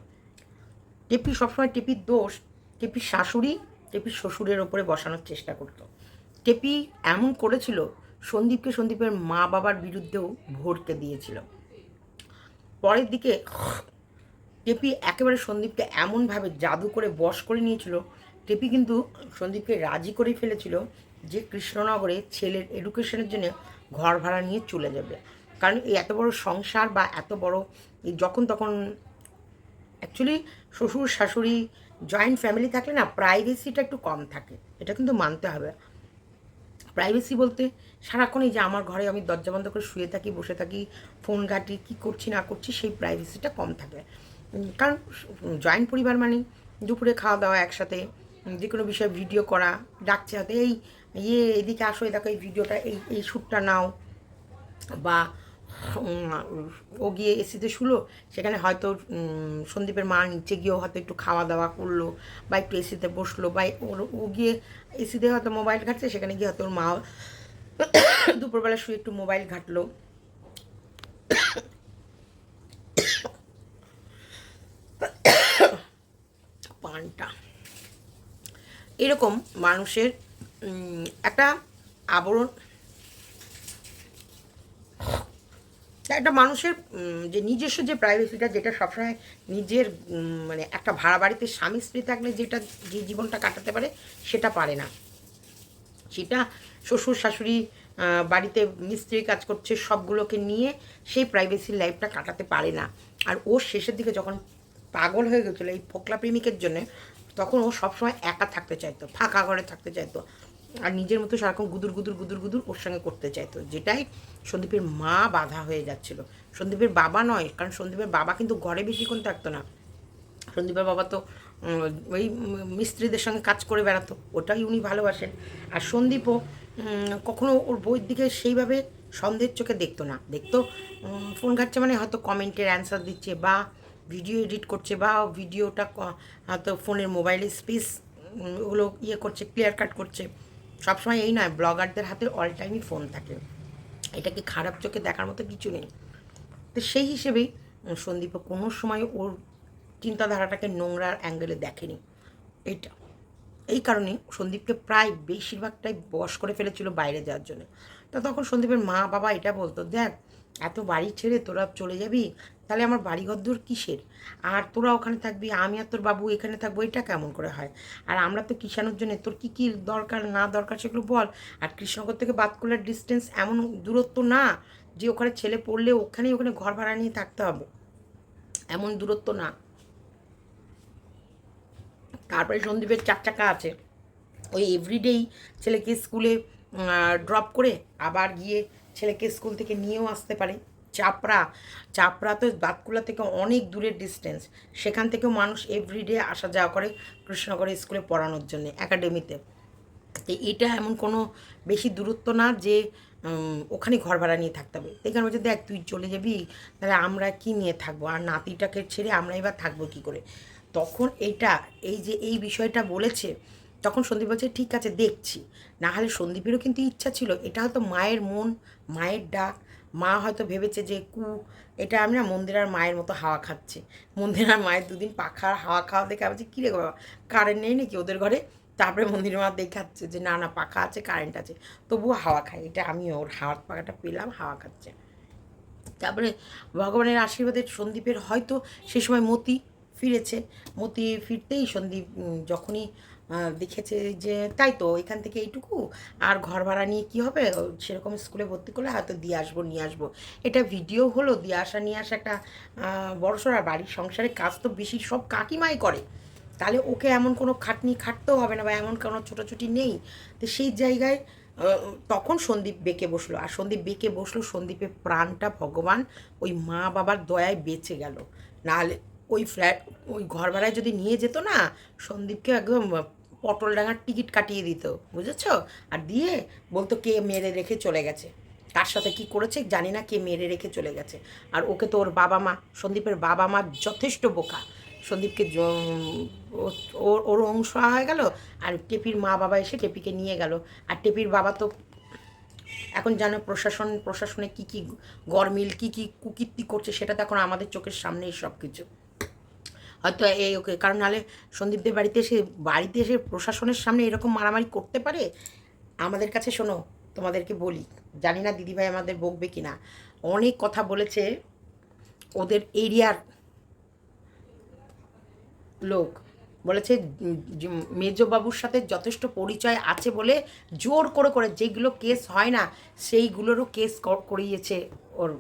টেপি সবসময় টেপির দোষ টেপির শাশুড়ি টেপির শ্বশুরের ওপরে বসানোর চেষ্টা করতো। টেপি এমন করেছিল, সন্দীপের মা বাবার বিরুদ্ধেও ভরতে দিয়েছিল। পরের দিকে টেপি একেবারে সন্দীপকে এমনভাবে জাদু করে বশ করে নিয়েছিল। টেপি কিন্তু সন্দীপকে রাজি করে ফেলেছিল যে কৃষ্ণনগরে ছেলের এডুকেশনের জন্য ঘর ভাড়া নিয়ে চলে যাবে। কারণ এই এত বড় সংসার বা এত বড় যখন তখন অ্যাকচুয়ালি শ্বশুর শাশুড়ি জয়েন্ট ফ্যামিলি থাকলে না প্রাইভেসিটা একটু কম থাকে, এটা কিন্তু মানতে হবে। প্রাইভেসি বলতে সারাক্ষণ এই যে আমার ঘরে আমি দরজা বন্ধ করে শুয়ে থাকি, বসে থাকি, ফোন ঘাঁটি, কী করছি না করছি, সেই প্রাইভেসিটা কম থাকে। কারণ জয়েন্ট পরিবার মানে দুপুরে খাওয়া দাওয়া একসাথে, যে কোনো বিষয়ে ভিডিও করা, ডাকছে হয়তো এই এদিকে আসো, দেখো এই ভিডিওটা এই শ্যুটটা নাও, বা ও গিয়ে এসিতে শুলো, সেখানে হয়তো সন্দীপের মা নিচে গিয়েও হয়তো একটু খাওয়া দাওয়া করলো, বা একটু এসিতে বসলো, বা ও গিয়ে এসিতে হয়তো মোবাইল ঘাটছে, সেখানে গিয়ে হয়তো ওর মা দুপুরবেলা শুয়ে একটু মোবাইল ঘাটলো। পানটা এরকম মানুষের একটা আবরণ, একটা মানুষের যে নিজস্ব যে প্রাইভেসিটা, যেটা সবসময় নিজের মানে একটা ভাড়া বাড়িতে স্বামী স্ত্রী থাকলে যে জীবনটা কাটাতে পারে, সেটা পারে না। সেটা শ্বশুর শাশুড়ি বাড়িতে মিস্ত্রি কাজ করছে, সবগুলোকে নিয়ে সেই প্রাইভেসির লাইফটা কাটাতে পারে না। আর ও শেষের দিকে যখন পাগল হয়ে গেছিলো এই ফোকলা প্রেমিকের জন্যে, তখন ও সবসময় একা থাকতে চাইতো, ফাঁকা ঘরে থাকতে চাইতো। আর নিজের মতো সারাক্ষণ গুদুর গুদুর গুদুর গুদুর ওর সঙ্গে করতে চাইতো, যেটাই সন্দীপের মা বাধা হয়ে যাচ্ছিল। সন্দীপের বাবা নয়, কারণ সন্দীপের বাবা কিন্তু ঘরে বেশিক্ষণ থাকতো না। সন্দীপের বাবা তো ওই মিস্ত্রিদের সঙ্গে কাজ করে বেড়াতো, ওটাই উনি ভালোবাসেন। আর সন্দীপও কখনো ওর বইয়ের দিকে সেইভাবে সন্দেহের চোখে দেখতো না। দেখতো ফোন ঘাটছে মানে হয়তো কমেন্টের অ্যান্সার দিচ্ছে, বা ভিডিও এডিট করছে, বা ভিডিওটা হয়তো ফোনের মোবাইলের স্পেস ওগুলো ইয়ে করছে, ক্লিয়ার কাট করছে। সবসময় এই নয়, ব্লগারদের হাতে অল টাইমই ফোন থাকে, এটাকে খারাপ চোখে দেখার মতো কিছু নেই। তো সেই হিসেবেই সন্দীপও কোনো সময় ওর চিন্তাধারাটাকে নোংরার অ্যাঙ্গেলে দেখেনি। এইটা এই কারণে সন্দীপকে প্রায় বেশিরভাগটাই বশ করে ফেলেছিল বাইরে যাওয়ার জন্য। তো তখন সন্দীপের মা বাবা এটা বলতো, দেখ এত বাড়ি ছেড়ে তোরা চলে যাবি, তাহলে আমার বাড়িঘর দূর কিসের? আর তোরা ওখানে থাকবি, আমি আর তোর বাবু এখানে থাকবো, এটা কেমন করে হয়? আর আমরা তো কিষানোর জন্য, তোর কী কী দরকার না দরকার সেগুলো বল। আর কৃষ্ণনগর থেকে বাতকুলার ডিস্টেন্স এমন দূরত্ব না যে ওখানে ছেলে পড়লে ওখানে ঘর ভাড়া নিয়ে থাকতে হবে, এমন দূরত্ব না। তারপরে সন্দীপের 4 চাকা আছে, ওই এভরিডেই ছেলেকে স্কুলে ড্রপ করে আবার গিয়ে ছেলেকে স্কুল থেকে নিয়েও আসতে পারে। চাপড়া চাপড়া তো বাতকুলা থেকে অনেক দূরের ডিস্টেন্স, সেখান থেকেও মানুষ এভরিডে আসা যাওয়া করে কৃষ্ণনগরে স্কুলে পড়ানোর জন্যে, একাডেমিতে। তো এটা এমন কোনো বেশি দূরত্ব না যে ওখানে ঘর ভাড়া নিয়ে থাকতে হবে। এখানে বলছে, দেখ তুই চলে যাবি, তাহলে আমরা কি নিয়ে থাকবো, আর নাতিটাকে ছেড়ে আমরা এবার থাকবো কী করে? তখন এই যে এই বিষয়টা বলেছে, তখন সন্দীপ বলছে ঠিক আছে দেখছি। না হলে সন্দীপেরও কিন্তু ইচ্ছা ছিল, এটা হয়তো মায়ের মন, মায়ের ডাক। মা হয়তো ভেবেছে যে এটা আমি না মন্দিরার মায়ের মতো হাওয়া খাচ্ছি। মন্দিরার মায়ের দুদিন পাখার হাওয়া খাওয়া দেখে আমি বলছি, কী রে বাবা, কারেন্ট নেই নাকি ওদের ঘরে? তারপরে মন্দিরের মা দেখাচ্ছে যে না না পাখা আছে, কারেন্ট আছে, তবুও হাওয়া খায়। এটা আমি ওর হাওয়ার পাখাটা পেলাম, হাওয়া খাচ্ছে। তারপরে ভগবানের আশীর্বাদে সন্দীপের হয়তো সে সময় মতি ফিরেছে। মতি ফিরতেই সন্দীপ যখনই দেখেছে যে তাই তো এখান থেকে এইটুকু, আর ঘর ভাড়া নিয়ে কী হবে, সেরকম স্কুলে ভর্তি করলে হয়তো দিয়ে আসবো নিয়ে আসবো, এটা ভিডিও হলো, দিয়ে আসা নিয়ে আসা একটা বড়সড়। আর বাড়ির সংসারে কাজ তো বেশি সব কাকিমাই করে, তাহলে ওকে এমন কোনো খাটনি খাটতেও হবে না, বা এমন কোনো ছোটাছুটি নেই। তো সেই জায়গায় তখন সন্দীপ বেঁকে বসলো। আর সন্দীপ বেঁকে বসলো, সন্দীপের প্রাণটা ভগবান ওই মা বাবার দয়ায় বেঁচে গেল। নাহলে ওই ফ্ল্যাট ওই ঘর ভাড়ায় যদি নিয়ে যেত না, সন্দীপকে একদম পটলডাঙ্গার টিকিট কাটিয়ে দিত, বুঝেছ? আর দিয়ে বলতো কে মেরে রেখে চলে গেছে, কার সাথে কী করেছে জানি না, কে মেরে রেখে চলে গেছে। আর ওকে তো ওর বাবা মা, সন্দীপের বাবা মা যথেষ্ট বোকা। সন্দীপকে ওর অংশ হয়ে গেল, আর টেপির মা বাবা এসে টেপিকে নিয়ে গেল। আর টেপির বাবা তো এখন জানো প্রশাসনে কী কী গরমিল কী কী কুকীর্তি করছে, সেটা তো এখন আমাদের চোখের সামনেই সব কিছু। হয়তো এই ওকে, কারণ নাহলে সন্দীপদের বাড়িতে এসে প্রশাসনের সামনে এরকম মারামারি করতে পারে? আমাদের কাছে শোনো, তোমাদেরকে বলি, জানি না দিদিভাই আমাদের বকবে কি না, অনেক কথা বলেছে ওদের এরিয়ার লোক। বলেছে মেজবাবুর সাথে যথেষ্ট পরিচয় আছে বলে জোর করে করে যেগুলো কেস হয় না সেইগুলোরও কেস করিয়েছে ওর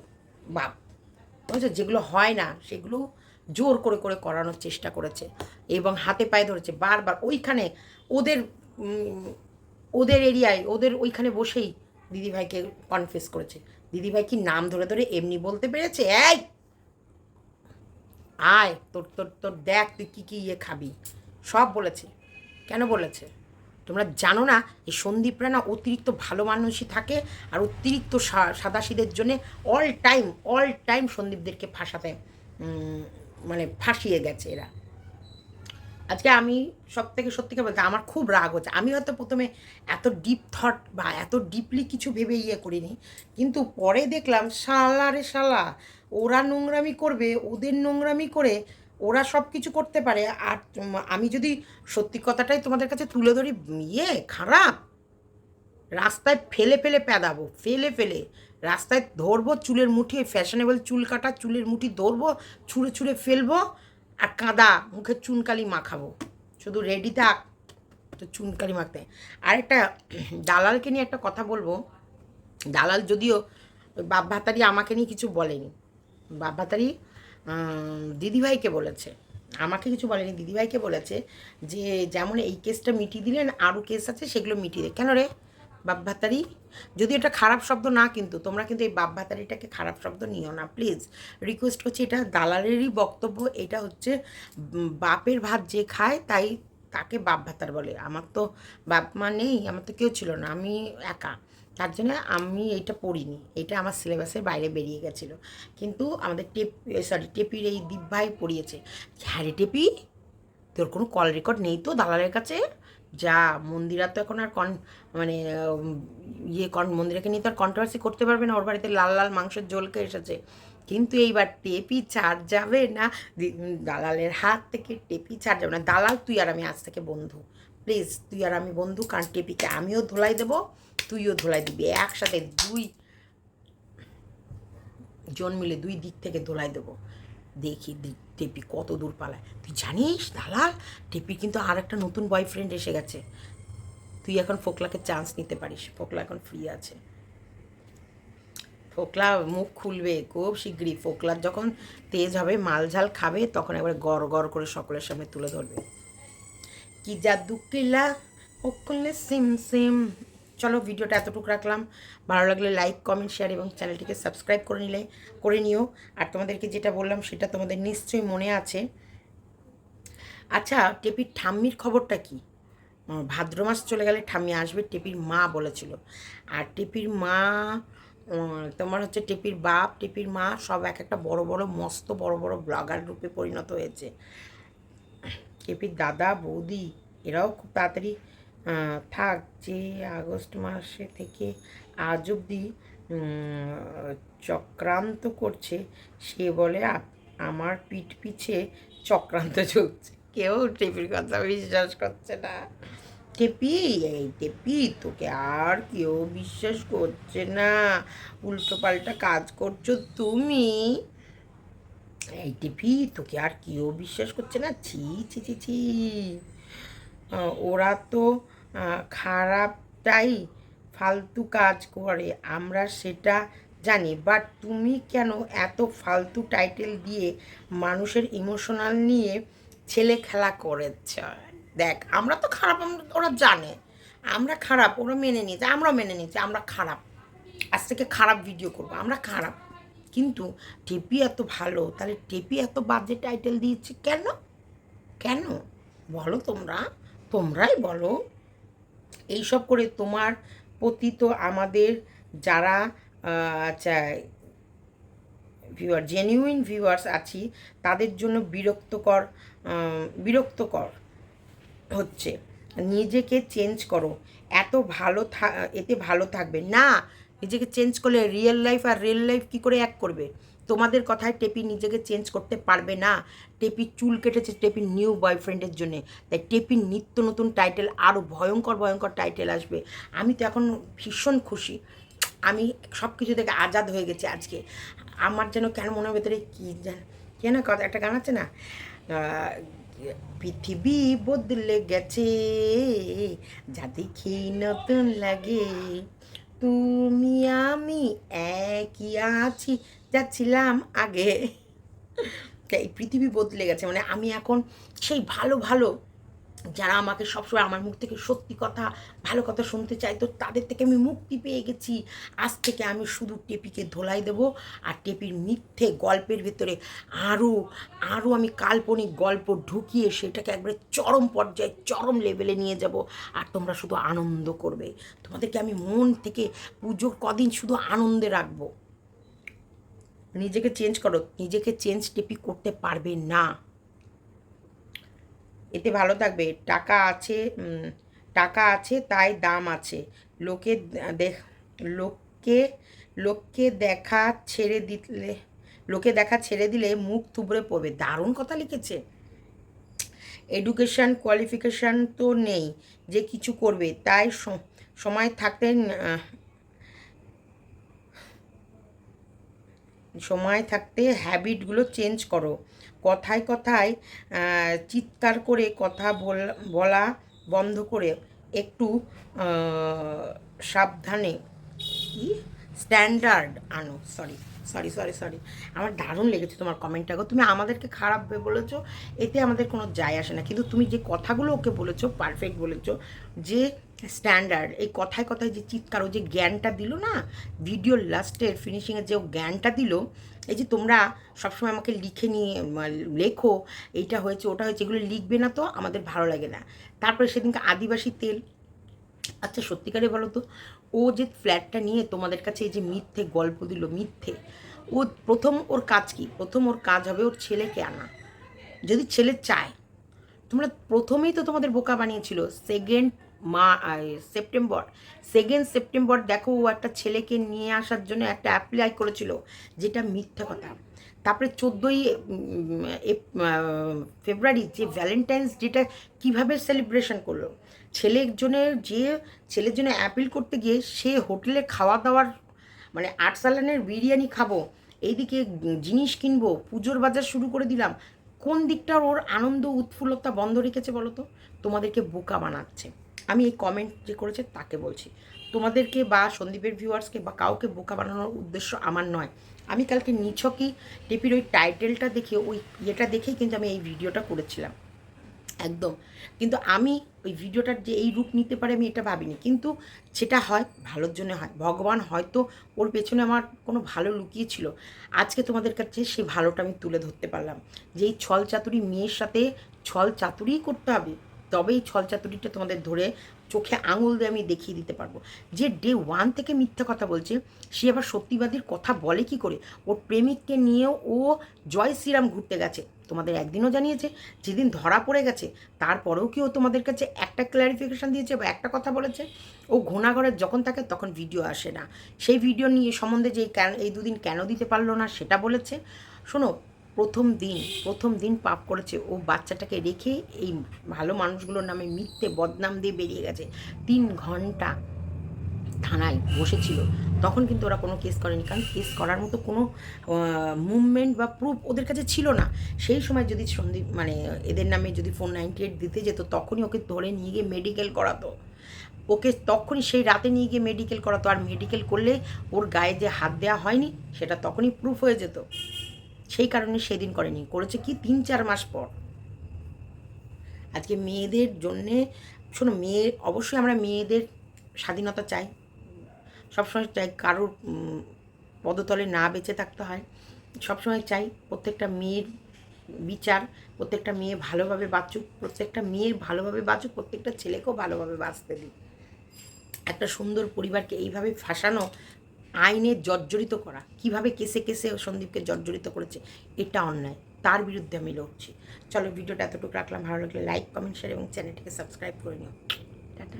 বাপ, বুঝেছো? যেগুলো হয় না সেগুলো জোর করে করে করানোর চেষ্টা করেছে, এবং হাতে পায়ে ধরেছে বারবার। ওইখানে ওদের ওদের এরিয়ায় ওদের ওইখানে বসেই দিদিভাইকে কনফেস করেছে। দিদিভাই কি নাম ধরে ধরে এমনি বলতে পেরেছে, এই আয় তোর তোর তোর দেখ তুই কী কী ইয়ে খাবি, সব বলেছে। কেন বলেছে তোমরা জানো না? এই সন্দীপরা না অতিরিক্ত ভালো মানুষই থাকে, আর অতিরিক্ত সাদাসিদের জন্যে অল টাইম সন্দীপদেরকে ফাঁসাতে মানে ফাঁসিয়ে গেছে এরা। আজকে আমি সব থেকে সত্যিকে বলতে আমার খুব রাগ হচ্ছে। আমি হয়তো প্রথমে এত ডিপ থট বা এত ডিপলি কিছু ভেবে ইয়ে করিনি, কিন্তু পরে দেখলাম শালা রে শালা, ওরা নোংরামি করবে, ওদের নোংরামি করে ওরা সব কিছু করতে পারে। আর আমি যদি সত্যি কথাটাই তোমাদের কাছে তুলে ধরি, খারাপ রাস্তায় ফেলে ফেলে প্যাদাবো, ফেলে ফেলে রাস্তায় ধরবো, চুলের মুঠি, ফ্যাশনেবল চুল কাটা চুলের মুঠি ধরবো, ছুঁড়ে ছুঁড়ে ফেলবো, আর কাদা মুখে চুনকালি মাখাবো। শুধু রেডি থাক তো চুনকালি মাখতে। আরেকটা দালালকে নিয়ে একটা কথা বলবো। দালাল যদিও বাপ ভাতারি আমাকে নিয়ে কিছু বলেনি, বাপ ভাতারি দিদিভাইকে বলেছে আমাকে কিছু বলেনি, দিদিভাইকে বলেছে যে যেমন এই কেসটা মিটিয়ে দিলেন, আরও কেস আছে সেগুলো মিটিয়ে দে। কেন রে বাপ ভাতারি? যদি এটা খারাপ শব্দ না, কিন্তু তোমরা কিন্তু এই বাপ ভাতারিটাকে খারাপ শব্দ নিও না প্লিজ, রিকোয়েস্ট করছি। এটা দালালেরই বক্তব্য, এটা হচ্ছে বাপের ভাত যে খায় তাই তাকে বাপ ভাতার বলে। আমার তো বাপ মা নেই, আমার তো কেউ ছিল না, আমি একা, তার জন্য আমি এইটা পড়িনি, এটা আমার সিলেবাসের বাইরে বেরিয়ে গেছিলো। কিন্তু আমাদের টেপির এই দীপ ভাই পড়িয়েছে। হ্যাঁ রে টেপি, তোর কোনো কল রেকর্ড নেই তো দালালের কাছে? যা, মন্দিরা তো এখন আর মানে মন্দিরাকে নিয়ে তো আর কন্ট্রোভার্সি করতে পারবে না, ওর বাড়িতে লাল লাল মাংসের ঝোলকে এসেছে। কিন্তু এইবার টেপি ছাড় যাবে না, দালালের হাত থেকে টেপি ছাড় যাবে না। দালাল তুই আর আমি আজ থেকে বন্ধু, প্লিজ তুই আর আমি বন্ধু, কারণ টেপিকে আমিও ধোলাই দেবো, তুইও ধোলাই দিবি, একসাথে দুই জন মিলে দুই দিক থেকে ধোলাই দেবো। দেখি টেপি কত দূর পালায়। তুই জানিস দালাল, টেপির কিন্তু আর একটা নতুন বয়ফ্রেন্ড এসে গেছে। তুই এখন ফোকলাকে চান্স নিতে পারিস, ফোকলা এখন ফ্রি আছে। ফোকলা মুখ খুলবে খুব শীঘ্রই, ফোকলার যখন তেজ হবে, মাল ঝাল খাবে, তখন একবার গড় গড় করে সকলের সামনে তুলে ধরবে। কি জাদু কিলা ও করলে সিম সিম। চলো ভিডিওটা এতটুকু রাখলাম, ভালো লাগলে লাইক কমেন্ট শেয়ার এবং চ্যানেলটিকে সাবস্ক্রাইব করে নিও। আর তোমাদেরকে যেটা বললাম সেটা তোমাদের নিশ্চয়ই মনে আছে। আচ্ছা, টেপির ঠাম্মির খবরটা কি? ভাদ্র মাস চলে গেলে ঠাম্মি আসবে, টেপির মা বলেছিল। আর টেপির মা, তোমার হচ্ছে টেপির বাপ, টেপির মা সব এক একটা বড় বড় মস্ত বড় বড় ব্লগার রূপে পরিণত হয়েছে। টেপির দাদা বৌদি এরাও খুব তাড়াতাড়ি থাক, যে আগস্ট মাসে থেকে আজ অবধি চক্রান্ত করছে, সে বলে আমার পিঠ পিছে চক্রান্ত চলছে। কেউ টেপির কথা বিশ্বাস করছে না। টেপি, এই টেপি, তোকে আর কেউ বিশ্বাস করছে না, উল্টো পাল্টা কাজ করছো তুমি। এই টেপি, তোকে আর কেউ বিশ্বাস করছে না, ছি ছি ছি ছি। ওরা তো খারাপটাই ফালতু কাজ করে, আমরা সেটা জানি, বাট তুমি কেন এত ফালতু টাইটেল দিয়ে মানুষের ইমোশনাল নিয়ে ছেলে খেলা করেছ? দেখ, আমরা তো খারাপ, ওরা জানে আমরা খারাপ, ওরা মেনে নিয়েছে, আমরাও মেনে নিয়েছি আমরা খারাপ। আজ থেকে খারাপ ভিডিও করবো, আমরা খারাপ। কিন্তু টেপি এত ভালো, তাহলে টেপি এত বাজে টাইটেল দিয়েছে কেন? কেন বলো, তোমরাই বলো। এইসব করে তোমার প্রতি তো আমাদের যারা আচ্ছা জেনুইন ভিউয়ার্স আছি, তাদের জন্য বিরক্তকর হচ্ছে। নিজেকে চেঞ্জ করো, এতে ভালো থাকবে না। নিজেকে চেঞ্জ করলে রিয়েল লাইফ আর রিয়েল লাইফ কী করে এক করবে? তোমাদের কথায় টেপি নিজেকে চেঞ্জ করতে পারবে না। টেপি চুল কেটেছে টেপির নিউ বয়ফ্রেন্ডের জন্যে, তাই টেপির নিত্য নতুন টাইটেল, আরও ভয়ঙ্কর ভয়ঙ্কর টাইটেল আসবে। আমি তো এখন ভীষণ খুশি, আমি সব কিছু থেকে আজাদ হয়ে গেছি আজকে। আমার যেন কেন মনের ভেতরে কী যেন কথা, একটা গান আছে না, পৃথিবী বদলে গেছে, যা দেখি নতুন লাগে, তুমি আমি একই আছি, যাচ্ছিলাম আগে। এই পৃথিবী বদলে গেছে, মানে আমি এখন সেই ভালো ভালো যারা আমাকে সবসময় আমার মুখ থেকে সত্যি কথা ভালো কথা শুনতে চাইতো, তাদের থেকে আমি মুক্তি পেয়ে গেছি। আজ থেকে আমি শুধু টেপিকে ধোলাই দেবো, আর টেপির মিথ্যে গল্পের ভেতরে আরও আরও আমি কাল্পনিক গল্প ঢুকিয়ে সেটাকে একবারে চরম পর্যায়ে চরম লেভেলে নিয়ে যাব। আর তোমরা শুধু আনন্দ করবে, তোমাদেরকে আমি মন থেকে পুজোর কদিন শুধু আনন্দে রাখবো। নিজেকে চেঞ্জ করো, নিজেকে চেঞ্জ টেপি করতে পারবে না। এতে ভালো থাকবে, টাকা আছে তাই দাম আছে, লোকে দেখ লোককে লোককে দেখা ছেড়ে দিলে লোকে দেখা ছেড়ে দিলে মুখ থুবড়ে পড়বে। দারুণ কথা লিখেছে। এডুকেশান কোয়ালিফিকেশান তো নেই যে কিছু করবে, তাই সময় থাকতে হ্যাবিটগুলো চেঞ্জ করো। কথায় কথায় চিৎকার করে কথা বলা বন্ধ করে একটু সাবধানে, কি স্ট্যান্ডার্ড আনো, সরি সরি সরি, আমার দারুণ লেগেছে তোমার কমেন্টটা গো। তুমি আমাদেরকে খারাপ বলেছো, এতে আমাদের কোনো যায় আসে না, কিন্তু তুমি যে কথাগুলো ওকে বলেছো পারফেক্ট বলেছো। যে স্ট্যান্ডার্ড, এই কথায় কথায় যে চিৎকার, ও যে জ্ঞানটা দিল না ভিডিওর লাস্টের ফিনিশিংয়ে, যে ও জ্ঞানটা দিল, এই যে তোমরা সবসময় আমাকে লিখে নিয়ে লেখো এইটা হয়েছে ওটা হয়েছে, এগুলো লিখবে না তো আমাদের ভালো লাগে না। তারপরে সেদিনকে আদিবাসী তেল, আচ্ছা সত্যিকারে বলো তো, ও যে ফ্ল্যাটটা নিয়ে তোমাদের কাছে এই যে মিথ্যে গল্প দিল, মিথ্যে, ও প্রথম ওর কাজ কি? প্রথম ওর কাজ হবে ওর ছেলেকে আনা, যদি ছেলে চায়। তোমরা প্রথমেই তো তোমাদের বোকা বানিয়েছিল। সেপ্টেম্বর, 2 সেপ্টেম্বর দেখো ও একটা ছেলেকে নিয়ে আসার জন্য একটা অ্যাপ্লাই করেছিল, যেটা মিথ্যা কথা। তারপরে 14ই ফেব্রুয়ারি যে ভ্যালেন্টাইন্স ডেটা কীভাবে সেলিব্রেশন করলো, ছেলের জন্য অ্যাপিল করতে গিয়ে সে হোটেলে খাওয়া দাওয়ার, মানে আটসালানের বিরিয়ানি খাবো, এইদিকে জিনিস কিনবো, পুজোর বাজার শুরু করে দিলাম। কোন দিকটার ওর আনন্দ উৎফুল্লতা বন্ধ রেখেছে বলো তো? তোমাদেরকে বোকা বানাচ্ছে। আমি এই কমেন্ট যে করেছে তাকে বলছি, তোমাদেরকে বা সন্দীপের ভিউয়ার্সকে বা কাউকে বোকা বানানোর উদ্দেশ্য আমার নয়। আমি কালকে নিছকই টেপির ওই টাইটেলটা দেখে, ওই ইয়েটা দেখেই কিন্তু আমি এই ভিডিওটা করেছিলাম একদম। কিন্তু আমি ওই ভিডিওটার যে এই রূপ নিতে পারে আমি এটা ভাবিনি, কিন্তু সেটা হয় ভালোর জন্য হয়। ভগবান হয়তো ওর পেছনে আমার কোনো ভালো লুকিয়েছিল, আজকে তোমাদের কাছে সেই ভালোটা আমি তুলে ধরতে পারলাম। যে এই ছল চাতুরি মেয়ের সাথে ছল চাতুরিই করতে হবে, তবেই ছল চাতুরিটা তোমাদের ধরে চোখে আঙুল দিয়ে আমি দেখিয়ে দিতে পারবো। যে ডে 1 থেকে মিথ্যা কথা বলছে, সে আবার সত্যিবাদীর কথা বলে কি করে? ওর প্রেমিককে নিয়েও ও জয় শ্রীরাম ঘুরতে গেছে, তোমাদের একদিনও জানিয়েছে। যেদিন ধরা পড়ে গেছে তারপরেও কি ও তোমাদের কাছে একটা ক্ল্যারিফিকেশান দিয়েছে বা একটা কথা বলেছে? ও ঘোড়াঘরে যখন থাকে তখন ভিডিও আসে না, সেই ভিডিও নিয়ে সম্বন্ধে যে এই দুদিন কেন দিতে পারলো না সেটা বলেছে। শোনো, প্রথম দিন পাপ করেছে ও, বাচ্চাটাকে রেখে এই ভালো মানুষগুলোর নামে মিথ্যে বদনাম দিয়ে বেরিয়ে গেছে। 3 ঘন্টা থানায় বসেছিল, তখন কিন্তু ওরা কোনো কেস করেনি, কারণ কেস করার মতো কোনো মুভমেন্ট বা প্রুফ ওদের কাছে ছিল না। সেই সময় যদি সন্দীপ মানে এদের নামে যদি 498 দিতে যেত, তখনই ওকে ধরে নিয়ে গিয়ে মেডিকেল করাতো, ওকে তখনই সেই রাতে নিয়ে গিয়ে মেডিকেল করাতো। আর মেডিকেল করলে ওর গায়ে যে হাত দেওয়া হয়নি সেটা তখনই প্রুফ হয়ে যেত। সেই কারণে সেদিন করেনি, করেছে কি 3-4 মাস পর। আজকে মেয়েদের জন্যে, শোনো, অবশ্যই আমরা মেয়েদের স্বাধীনতা চাই, সবসময় চাই কারোর পদতলে না বেঁচে থাকতে হয়, সবসময় চাই প্রত্যেকটা মেয়ের বিচার, প্রত্যেকটা মেয়ে ভালোভাবে বাঁচুক, প্রত্যেকটা মেয়ের ভালোভাবে বাঁচুক, প্রত্যেকটা ছেলেকেও ভালোভাবে বাঁচতে দিই। একটা সুন্দর পরিবারকে এইভাবে ফাঁসানো, আইনে জর্জরিত করা, কিভাবে কেসে কেসে সন্দীপকে জর্জরিত করেছে, এটা অন্যায়, তার বিরুদ্ধে আমি লড়ছি। চলো, ভিডিওটা এতটুকু রাখলাম, ভালো লাগলে লাইক কমেন্ট শেয়ার এবং চ্যানেলটিকে সাবস্ক্রাইব করে নিও। টাটা।